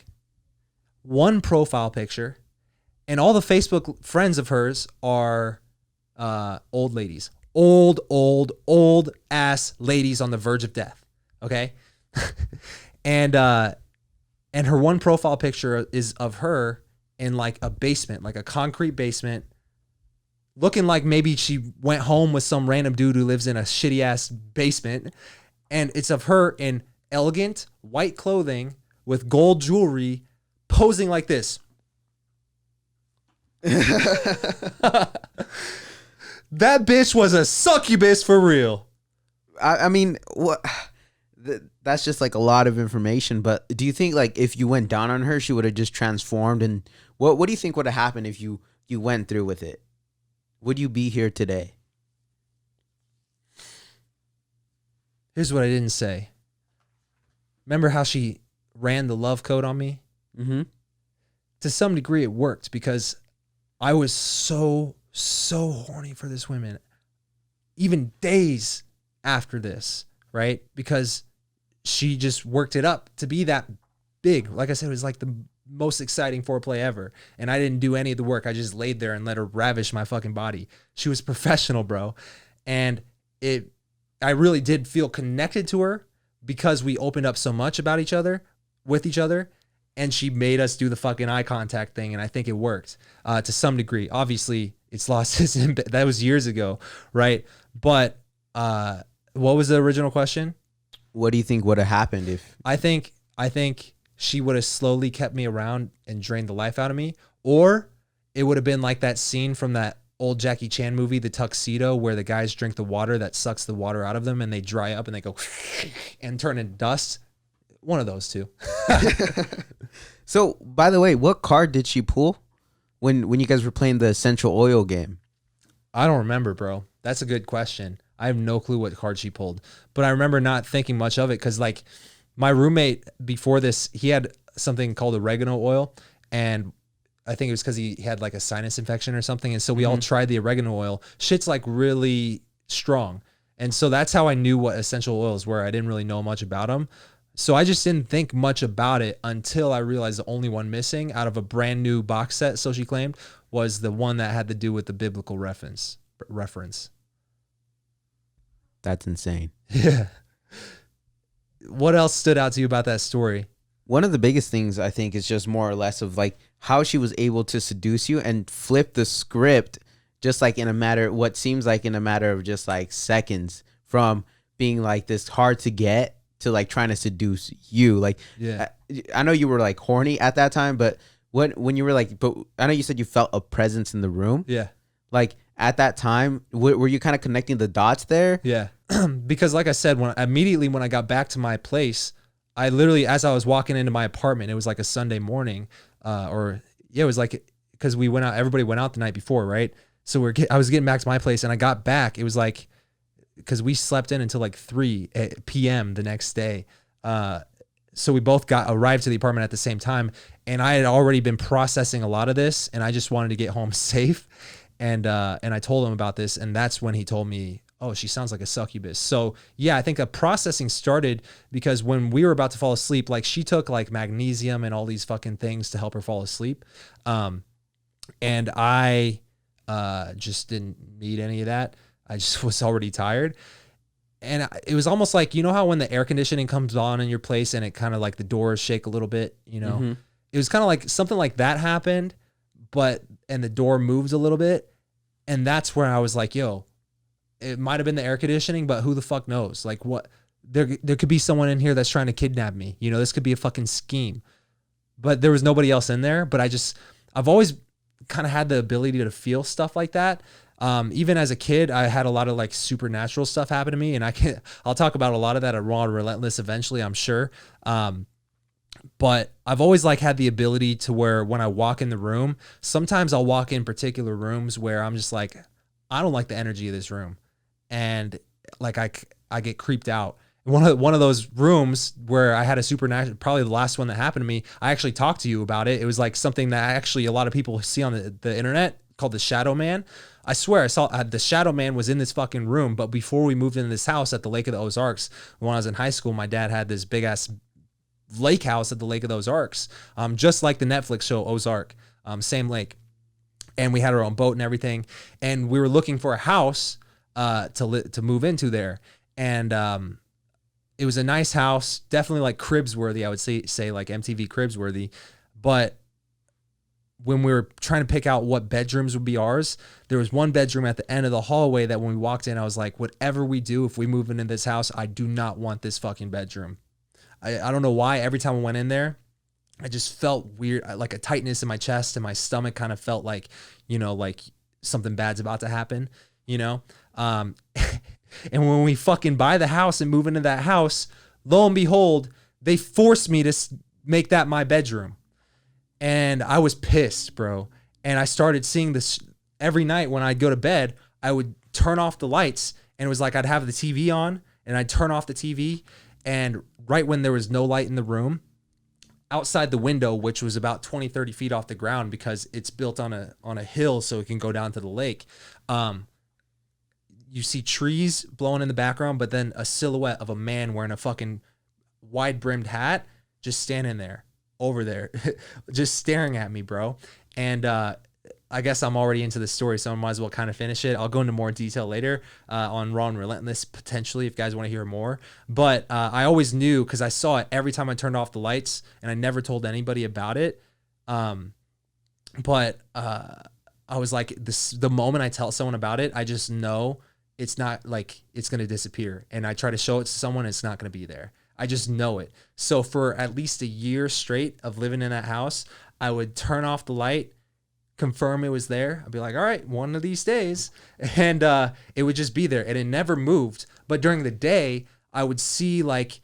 One profile picture, and all the Facebook friends of hers are old ladies, old ass ladies on the verge of death. Okay, and her one profile picture is of her in like a basement, like a concrete basement, looking like maybe she went home with some random dude who lives in a shitty ass basement, and it's of her in elegant white clothing with gold jewelry. Posing like this. That bitch was a succubus for real. I mean, what? That's just like a lot of information. But do you think like if you went down on her, she would have just transformed? And what do you think would have happened if you went through with it? Would you be here today? Here's what I didn't say. Remember how she ran the love code on me? Mm-hmm. To some degree, it worked because I was so horny for this woman, even days after this, right? Because she just worked it up to be that big. Like I said, it was like the most exciting foreplay ever. And I didn't do any of the work. I just laid there and let her ravish my fucking body. She was professional, bro. And I really did feel connected to her because we opened up so much about each other, with each other. And she made us do the fucking eye contact thing, and I think it worked to some degree. Obviously, it's lost its impact. That was years ago, right? But what was the original question? What do you think would have happened if? I think she would have slowly kept me around and drained the life out of me, or it would have been like that scene from that old Jackie Chan movie, The Tuxedo, where the guys drink the water that sucks the water out of them, and they dry up and they go and turn into dust. One of those two. So, by the way, what card did she pull when you guys were playing the essential oil game? I don't remember, bro. That's a good question. I have no clue what card she pulled, but I remember not thinking much of it because, like, my roommate before this, he had something called oregano oil, and I think it was because he had like a sinus infection or something, and so we all tried the oregano oil. Shit's like really strong, and so that's how I knew what essential oils were. I didn't really know much about them. So I just didn't think much about it until I realized the only one missing out of a brand new box set, so she claimed, was the one that had to do with the biblical reference. That's insane. Yeah. What else stood out to you about that story? One of the biggest things I think is just more or less of like how she was able to seduce you and flip the script just like what seems like in a matter of just like seconds, from being like this hard to get to like trying to seduce you. Like, yeah, I know you were like horny at that time, but when you were like, but I know you said you felt a presence in the room. Yeah. Like at that time, were you kind of connecting the dots there? Yeah. Because like I said, when I got back to my place, I literally, as I was walking into my apartment, it was like a Sunday morning, it was like, cause everybody went out the night before. Right. So I was getting back to my place and I got back. It was like, because we slept in until like 3 p.m. the next day. So we both arrived to the apartment at the same time, and I had already been processing a lot of this, and I just wanted to get home safe. And I told him about this, and that's when he told me, oh, she sounds like a succubus. So yeah, I think the processing started because when we were about to fall asleep, like she took like magnesium and all these fucking things to help her fall asleep. And I just didn't need any of that. I just was already tired. And it was almost like, you know how when the air conditioning comes on in your place and it kind of like the doors shake a little bit, you know, Mm-hmm. It was kind of like something like that happened, and the door moved a little bit. And that's where I was like, yo, it might have been the air conditioning, but who the fuck knows? Like what, there could be someone in here that's trying to kidnap me. You know, this could be a fucking scheme, but there was nobody else in there. But I've always kind of had the ability to feel stuff like that. Even as a kid, I had a lot of like supernatural stuff happen to me, and I'll talk about a lot of that at Raw and Relentless eventually, I'm sure. But I've always like had the ability to where when I walk in the room, sometimes I'll walk in particular rooms where I'm just like, I don't like the energy of this room. And like, I get creeped out. One of those rooms where I had a supernatural, probably the last one that happened to me, I actually talked to you about it. It was like something that actually a lot of people see on the internet called the Shadow Man. I swear I saw the Shadow Man was in this fucking room. But before we moved into this house at the Lake of the Ozarks, when I was in high school, my dad had this big ass lake house at the Lake of the Ozarks, just like the Netflix show Ozark, same lake. And we had our own boat and everything. And we were looking for a house to move into there. And it was a nice house, definitely like Cribs worthy. I would say like MTV Cribs worthy. But when we were trying to pick out what bedrooms would be ours, there was one bedroom at the end of the hallway that when we walked in, I was like, whatever we do, if we move into this house, I do not want this fucking bedroom. I don't know why. Every time I went in there, I just felt weird, like a tightness in my chest, and my stomach kind of felt like, you know, like something bad's about to happen, you know? And when we fucking buy the house and move into that house, lo and behold, they forced me to make that my bedroom. And I was pissed, bro. And I started seeing this every night when I'd go to bed. I would turn off the lights, and it was like I'd have the TV on, and I'd turn off the TV. And right when there was no light in the room, outside the window, which was about 20, 30 feet off the ground because it's built on a hill so it can go down to the lake, you see trees blowing in the background, but then a silhouette of a man wearing a fucking wide-brimmed hat just standing there, over there, just staring at me, bro. And I guess I'm already into the story, so I might as well kind of finish it. I'll go into more detail later on Raw and Relentless, potentially, if you guys want to hear more. But I always knew, because I saw it every time I turned off the lights, and I never told anybody about it. But I was like, the moment I tell someone about it, I just know it's not like it's going to disappear. And I try to show it to someone, it's not going to be there. I just know it. So for at least a year straight of living in that house, I would turn off the light, confirm it was there. I'd be like, all right, one of these days. And it would just be there, and it never moved. But during the day, I would see, like,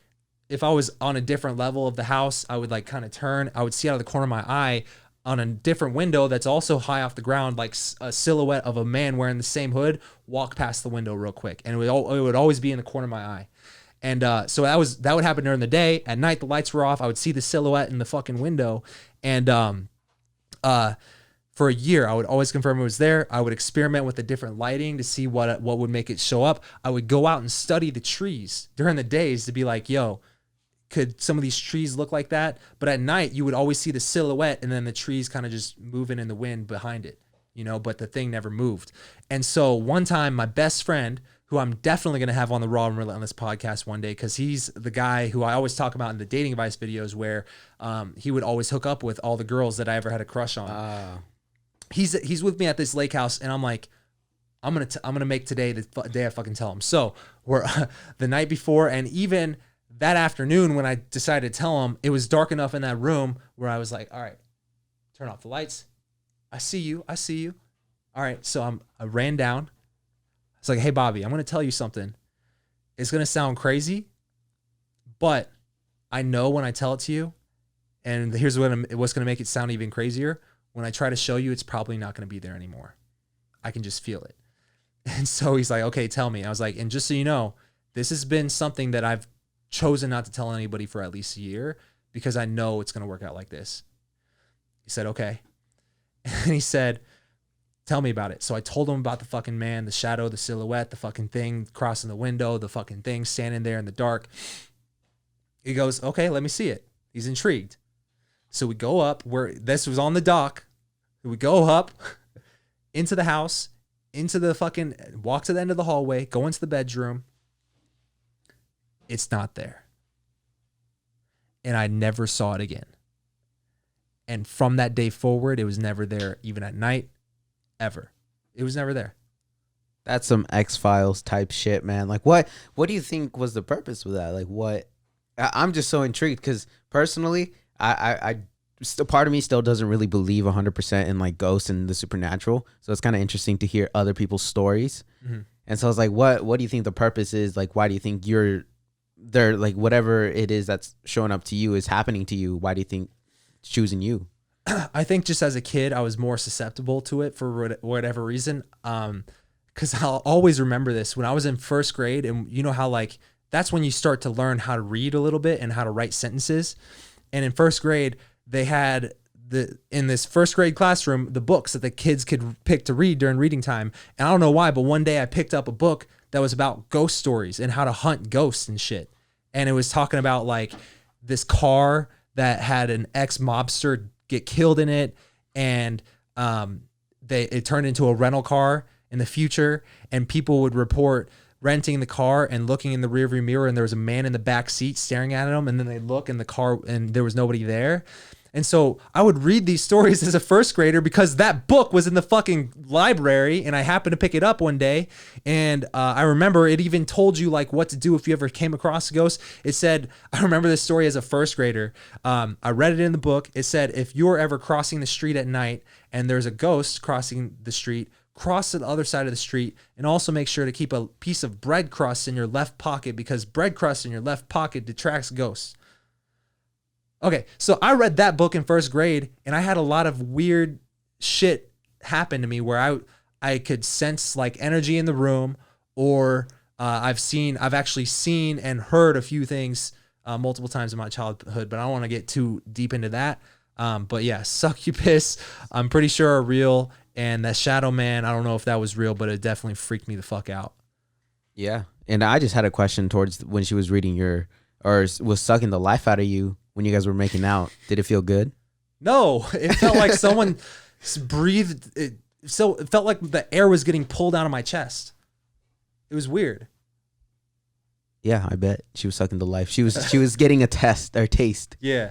if I was on a different level of the house, I would like kind of turn. I would see out of the corner of my eye on a different window that's also high off the ground, like a silhouette of a man wearing the same hood, walk past the window real quick. And it would always be in the corner of my eye. And so that would happen during the day. At night, the lights were off. I would see the silhouette in the fucking window. And for a year, I would always confirm it was there. I would experiment with the different lighting to see what would make it show up. I would go out and study the trees during the days to be like, yo, could some of these trees look like that? But at night, you would always see the silhouette, and then the trees kind of just moving in the wind behind it, you know, but the thing never moved. And so one time, my best friend, who I'm definitely going to have on the Raw and Relentless podcast one day, because he's the guy who I always talk about in the dating advice videos, where he would always hook up with all the girls that I ever had a crush on. He's with me at this lake house, and I'm like, I'm gonna make today the day I fucking tell him. So we're the night before, and even that afternoon when I decided to tell him, it was dark enough in that room where I was like, all right, turn off the lights. I see you. All right. So I ran down. I was like, hey, Bobby, I'm going to tell you something. It's going to sound crazy, but I know when I tell it to you, and here's what's going to make it sound even crazier. When I try to show you, it's probably not going to be there anymore. I can just feel it. And so he's like, okay, tell me. I was like, and just so you know, this has been something that I've chosen not to tell anybody for at least a year, because I know it's going to work out like this. He said, okay. And he said, tell me about it. So I told him about the fucking man, the shadow, the silhouette, the fucking thing crossing the window, the fucking thing standing there in the dark. He goes, okay, let me see it. He's intrigued. So we go up where this was on the dock. We go up into the house, into the fucking, walk to the end of the hallway, go into the bedroom. It's not there. And I never saw it again. And from that day forward, it was never there, even at night, ever. It was never there. That's some X-Files type shit, man. Like, what do you think was the purpose of that? Like, what? I'm just so intrigued because personally, I still, part of me still doesn't really believe 100% in like ghosts and the supernatural. So it's kind of interesting to hear other people's stories. Mm-hmm. And so I was like, what do you think the purpose is? Like, why do you think you're there? Like, whatever it is that's showing up to you is happening to you. Why do you think it's choosing you? I think just as a kid, I was more susceptible to it for whatever reason. Because I'll always remember this when I was in first grade, and you know how like that's when you start to learn how to read a little bit and how to write sentences. And in first grade, they had in this first grade classroom the books that the kids could pick to read during reading time. And I don't know why, but one day I picked up a book that was about ghost stories and how to hunt ghosts and shit. And it was talking about like this car that had an ex-mobster get killed in it, and it turned into a rental car in the future, and people would report renting the car and looking in the rearview mirror, and there was a man in the back seat staring at them, and then they'd look in the car and there was nobody there. And so I would read these stories as a first grader because that book was in the fucking library, and I happened to pick it up one day. And I remember it even told you like what to do if you ever came across a ghost. It said, I remember this story as a first grader. I read it in the book. It said, if you're ever crossing the street at night and there's a ghost crossing the street, cross to the other side of the street, and also make sure to keep a piece of bread crust in your left pocket because bread crust in your left pocket detracts ghosts. Okay, so I read that book in first grade, and I had a lot of weird shit happen to me where I could sense like energy in the room, or I've actually seen and heard a few things multiple times in my childhood, but I don't want to get too deep into that. But yeah, succubus, I'm pretty sure are real, and that shadow man, I don't know if that was real, but it definitely freaked me the fuck out. Yeah, and I just had a question towards when she was reading was sucking the life out of you. When you guys were making out, did it feel good? No, it felt like someone breathed. It felt like the air was getting pulled out of my chest. It was weird. Yeah, I bet she was sucking the life. She was getting a taste. Yeah.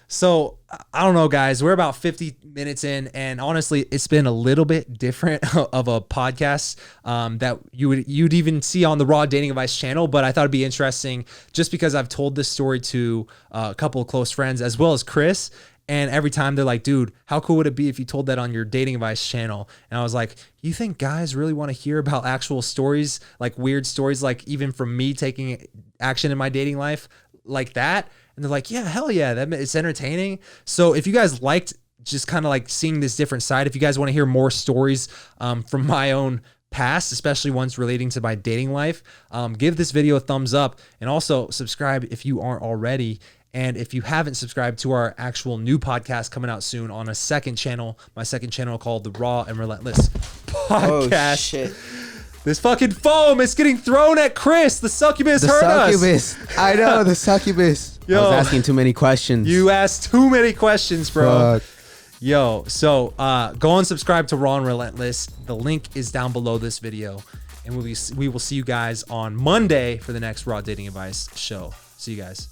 So I don't know, guys. We're about 50 minutes in, and honestly, it's been a little bit different of a podcast that you'd even see on the Raw Dating Advice channel. But I thought it'd be interesting just because I've told this story to a couple of close friends as well as Chris. And every time they're like, dude, how cool would it be if you told that on your Dating Advice channel? And I was like, you think guys really want to hear about actual stories, like weird stories, like even from me taking action in my dating life like that? And they're like, yeah, hell yeah, it's entertaining. So if you guys liked just kind of like seeing this different side, if you guys want to hear more stories from my own past, especially ones relating to my dating life, give this video a thumbs up, and also subscribe if you aren't already. And if you haven't subscribed to our actual new podcast coming out soon on a second channel, my second channel called the Raw and Relentless Podcast. Oh, shit. This fucking foam is getting thrown at Chris. The succubus hurt us. I know, the succubus. Yo, I was asking too many questions. You asked too many questions, bro. Fuck. Yo, so go and subscribe to Raw and Relentless. The link is down below this video. And we will see you guys on Monday for the next Raw Dating Advice show. See you guys.